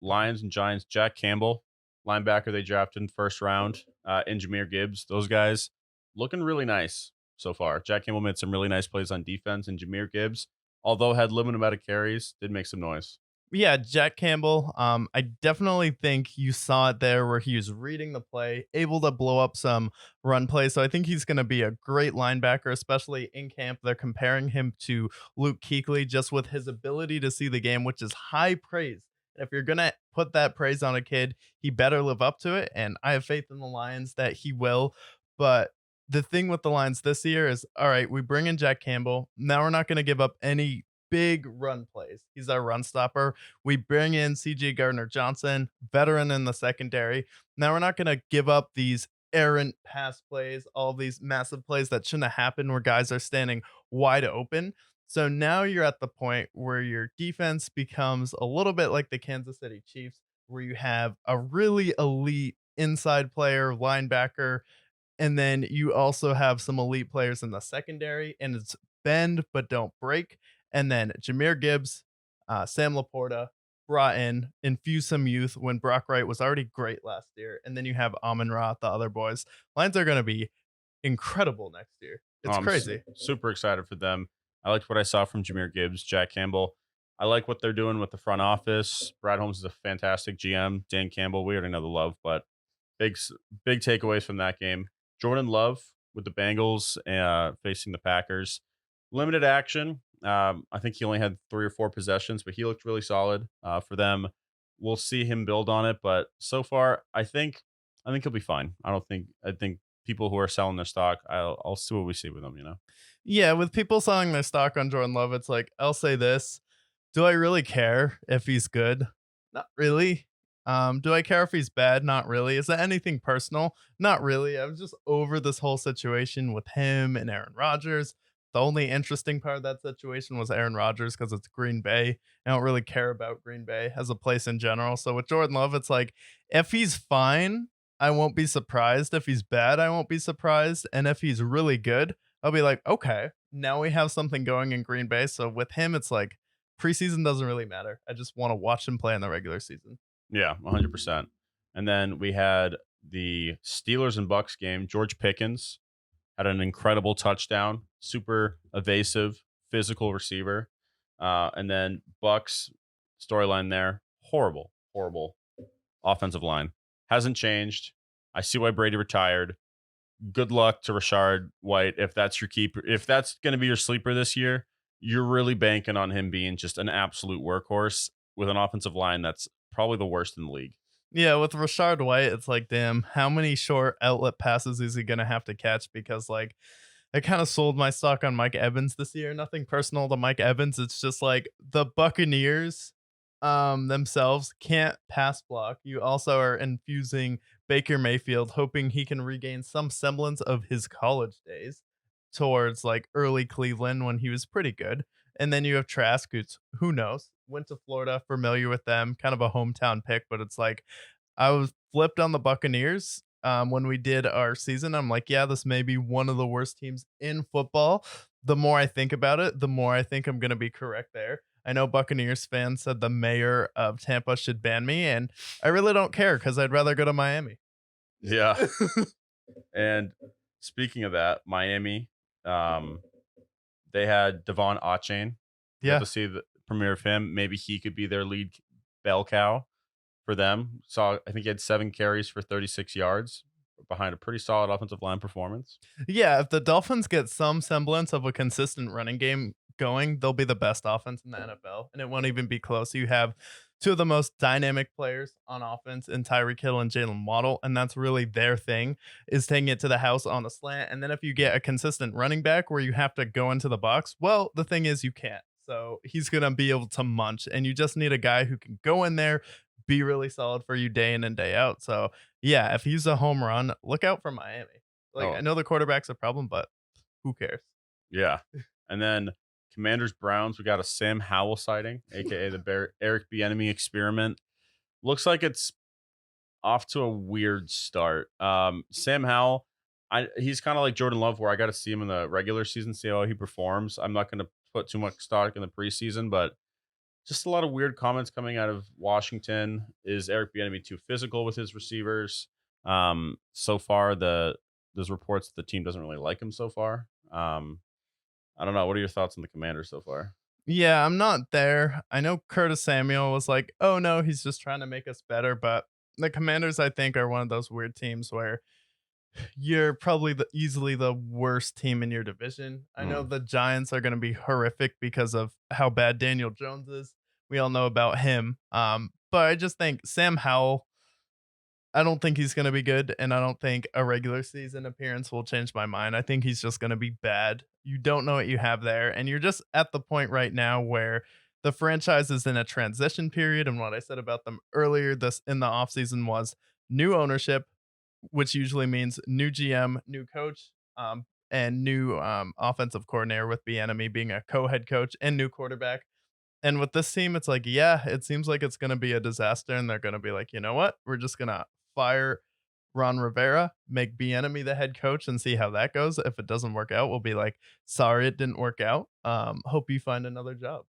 Lions and Giants, Jack Campbell, linebacker they drafted in first round, and Jameer Gibbs. Those guys looking really nice so far. Jack Campbell made some really nice plays on defense, and Jameer Gibbs, although had limited amount of carries, did make some noise. Yeah, Jack Campbell. I definitely think you saw it there where he was reading the play, able to blow up some run plays. So I think he's going to be a great linebacker, especially in camp. They're comparing him to Luke Kuechly just with his ability to see the game, which is high praise. And if you're going to put that praise on a kid, he better live up to it. And I have faith in the Lions that he will. But the thing with the Lions this year is, all right, we bring in Jack Campbell. Now we're not going to give up any big run plays. He's our run stopper. We bring in CJ Gardner Johnson, veteran in the secondary. Now we're not going to give up these errant pass plays, all these massive plays that shouldn't have happened where guys are standing wide open. So now you're at the point where your defense becomes a little bit like the Kansas City Chiefs, where you have a really elite inside player, linebacker, and then you also have some elite players in the secondary, and it's bend but don't break. And then Jameer Gibbs, Sam Laporta brought in, infuse some youth when Brock Wright was already great last year. And then you have Amon Ra, the other boys. Lions are going to be incredible next year. Oh, It's crazy. super excited for them. I liked what I saw from Jameer Gibbs, Jack Campbell. I like what they're doing with the front office. Brad Holmes is a fantastic GM. Dan Campbell, we already know the love, but big big takeaways from that game. Jordan Love with the Bengals facing the Packers. Limited action. I think he only had 3 or 4 possessions, but he looked really solid for them. We'll see him build on it, but so far, I think he'll be fine. I think people who are selling their stock, I'll see what we see with them. You know. Yeah, with people selling their stock on Jordan Love, it's like, I'll say this. Do I really care if he's good? Not really. Do I care if he's bad? Not really. Is that anything personal? Not really. I was just over this whole situation with him and Aaron Rodgers. The only interesting part of that situation was Aaron Rodgers because it's Green Bay. I don't really care about Green Bay as a place in general. So with Jordan Love, it's like if he's fine, I won't be surprised. If he's bad, I won't be surprised. And if he's really good, I'll be like, okay, now we have something going in Green Bay. So with him, it's like preseason doesn't really matter. I just want to watch him play in the regular season. Yeah, 100%. And then we had the Steelers and Bucks game. George Pickens had an incredible touchdown, super evasive, physical receiver. And then Bucks storyline there, horrible, horrible offensive line. Hasn't changed. I see why Brady retired. Good luck to Rashard White if that's your keeper. If that's going to be your sleeper this year, you're really banking on him being just an absolute workhorse with an offensive line that's probably the worst in the league. Yeah, with Rashard White, it's like, damn, how many short outlet passes is he gonna have to catch? Because like I kind of sold my stock on Mike Evans this year. Nothing personal to Mike Evans. It's just like the Buccaneers themselves can't pass block. You also are infusing Baker Mayfield, hoping he can regain some semblance of his college days towards like early Cleveland when he was pretty good. And then you have Trask, who knows, went to Florida, familiar with them, kind of a hometown pick, but it's like I was flipped on the Buccaneers when we did our season. I'm like, yeah, this may be one of the worst teams in football. The more I think about it, the more I think I'm going to be correct there. I know Buccaneers fans said the mayor of Tampa should ban me, and I really don't care because I'd rather go to Miami. Yeah. And speaking of that, Miami, um, they had Devon Achane. Got Yeah. to see the premiere of him. Maybe he could be their lead bell cow for them. I think he had 7 carries for 36 yards behind a pretty solid offensive line performance. Yeah, if the Dolphins get some semblance of a consistent running game going, they'll be the best offense in the NFL, and it won't even be close. You have two of the most dynamic players on offense in Tyreek Hill and Jalen Waddle, and that's really their thing, is taking it to the house on the slant. And then if you get a consistent running back where you have to go into the box, well, the thing is you can't. So he's going to be able to munch, and you just need a guy who can go in there, be really solid for you day in and day out. So yeah, if he's a home run, look out for Miami. Like, I Oh, know the quarterback's a problem, but who cares? yeah. And then Commanders Browns, we got a Sam Howell sighting, aka the Eric Bieniemy experiment. Looks like it's off to a weird start. Sam Howell, he's kind of like Jordan Love, where I got to see him in the regular season, see how he performs. I'm not going to put too much stock in the preseason, but Just a lot of weird comments coming out of Washington. Is Eric Bieniemy too physical with his receivers? So far, there's reports the team doesn't really like him so far. I don't know. What are your thoughts on the Commanders so far? Yeah, I'm not there. I know Curtis Samuel was like, "Oh no, he's just trying to make us better," but the Commanders, I think, are one of those weird teams where you're probably easily the worst team in your division. I know Mm. the Giants are going to be horrific because of how bad Daniel Jones is. We all know about him. But I just think Sam Howell, I don't think he's going to be good, and I don't think a regular season appearance will change my mind. I think he's just going to be bad. You don't know what you have there, and you're just at the point right now where the franchise is in a transition period. And what I said about them earlier this in the offseason was new ownership, which usually means new GM, new coach, and new offensive coordinator with Bieniemy being a co-head coach and new quarterback. And with this team, it's like, yeah, it seems like it's going to be a disaster, and they're going to be like, you know what? We're just going to fire Ron Rivera, make Bieniemy the head coach, and see how that goes. If it doesn't work out, we'll be like, sorry, it didn't work out. Hope you find another job.